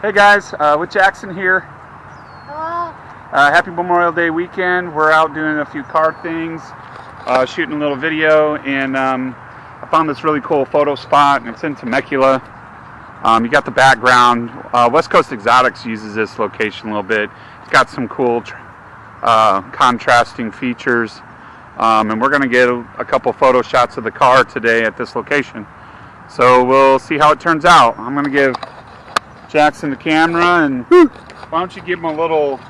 Hey guys, with Jackson here. Hello. Happy Memorial Day weekend. We're out doing a few car things, shooting a little video, and I found this really cool photo spot, and it's in Temecula. You got the background. West Coast Exotics uses this location a little bit. It's got some cool contrasting features, and we're going to get a couple photo shots of the car today at this location. So we'll see how it turns out. I'm going to give Jackson the camera, and why don't you give him a little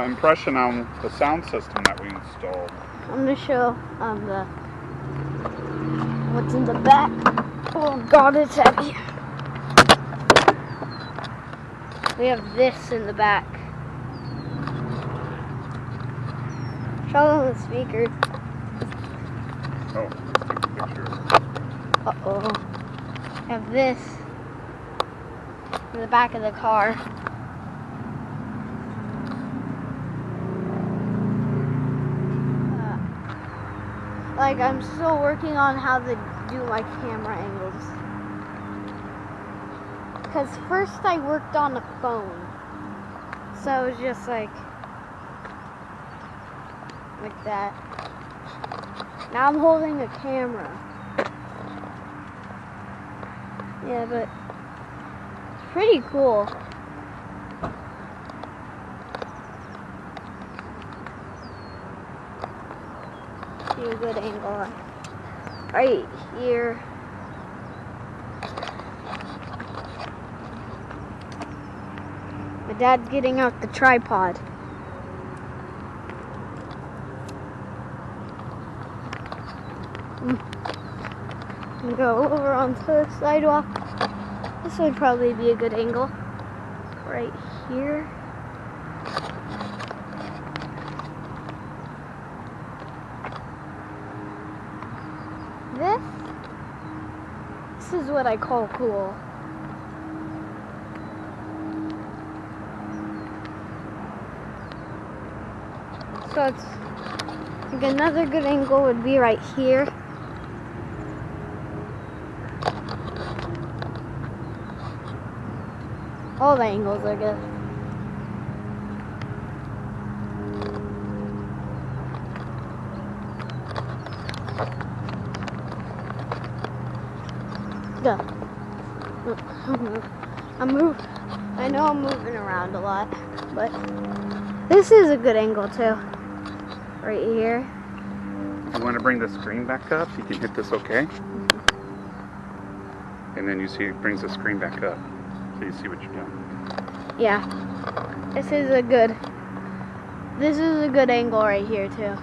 impression on the sound system that we installed. I'm going to show what's in the back. Oh god, it's heavy. We have this in the back. Show them the speaker. Oh, let's take a picture. Uh-oh. We have this in the back of the car. Like, I'm still working on how to do my camera angles. Because first I worked on the phone. So it was just like that. Now I'm holding a camera. Yeah, but it's pretty cool. See a good angle right here. My dad's getting out the tripod. I'm gonna go over onto the sidewalk. This would probably be a good angle. Right here. This is what I call cool. So it's like another good angle would be right here. All the angles are good. Go. I know I'm moving around a lot, but this is a good angle too. Right here. You want to bring the screen back up? You can hit this OK. And then you see it brings the screen back up. So you see what you're doing. Yeah. This is a good angle right here too.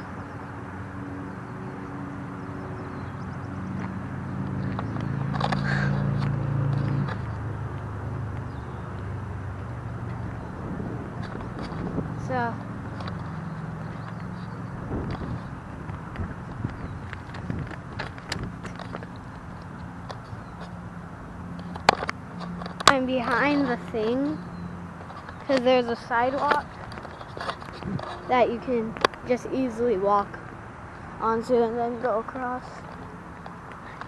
So I'm behind the thing because there's a sidewalk that you can just easily walk onto and then go across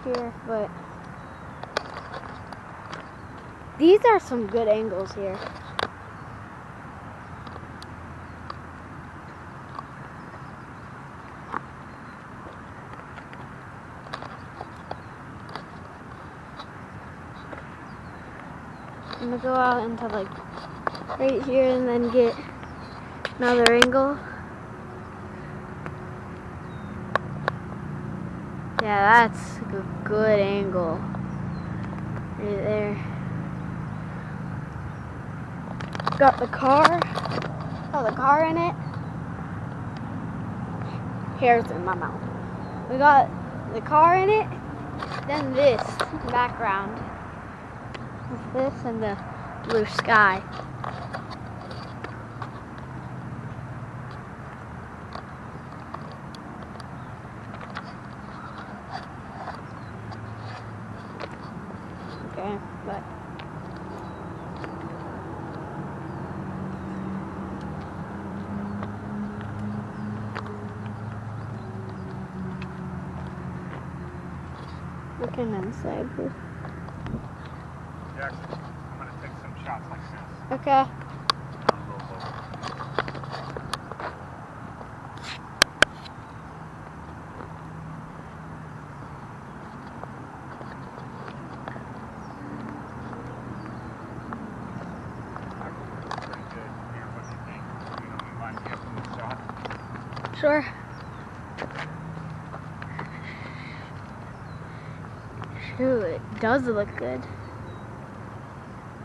here, but these are some good angles here. I'm gonna go out into like right here and then get another angle. Yeah, that's a good angle right there. Got the car in it. Hair's in my mouth. We got the car in it, then this background. This and the blue sky. Okay, but looking inside here. Jackson, I'm going to take some shots like this. Okay. Sure. Shoot, it does look good.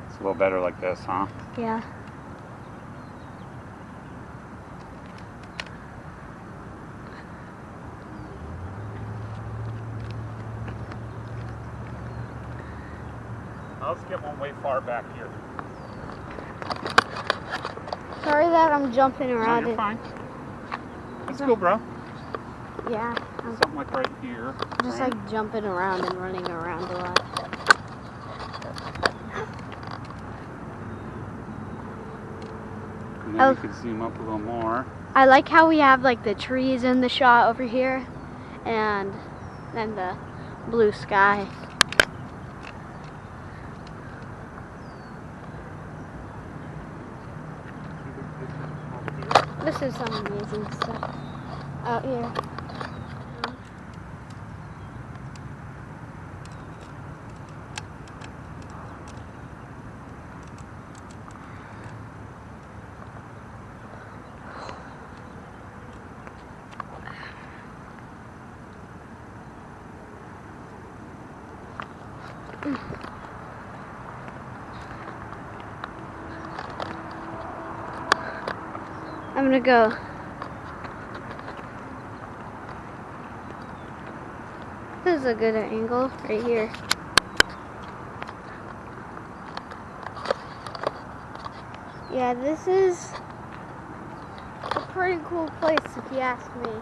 It's a little better like this, huh? Yeah. Let's get one way far back here. Sorry that I'm jumping around. No, you're fine. Let's go, bro. Yeah. Something like right here. Just right? like jumping around and running around a lot. And then you can zoom up a little more. I like how we have like the trees in the shot over here, and then the blue sky. This is some amazing stuff out here. I'm gonna go. This is a good angle right here. Yeah, this is a pretty cool place if you ask me.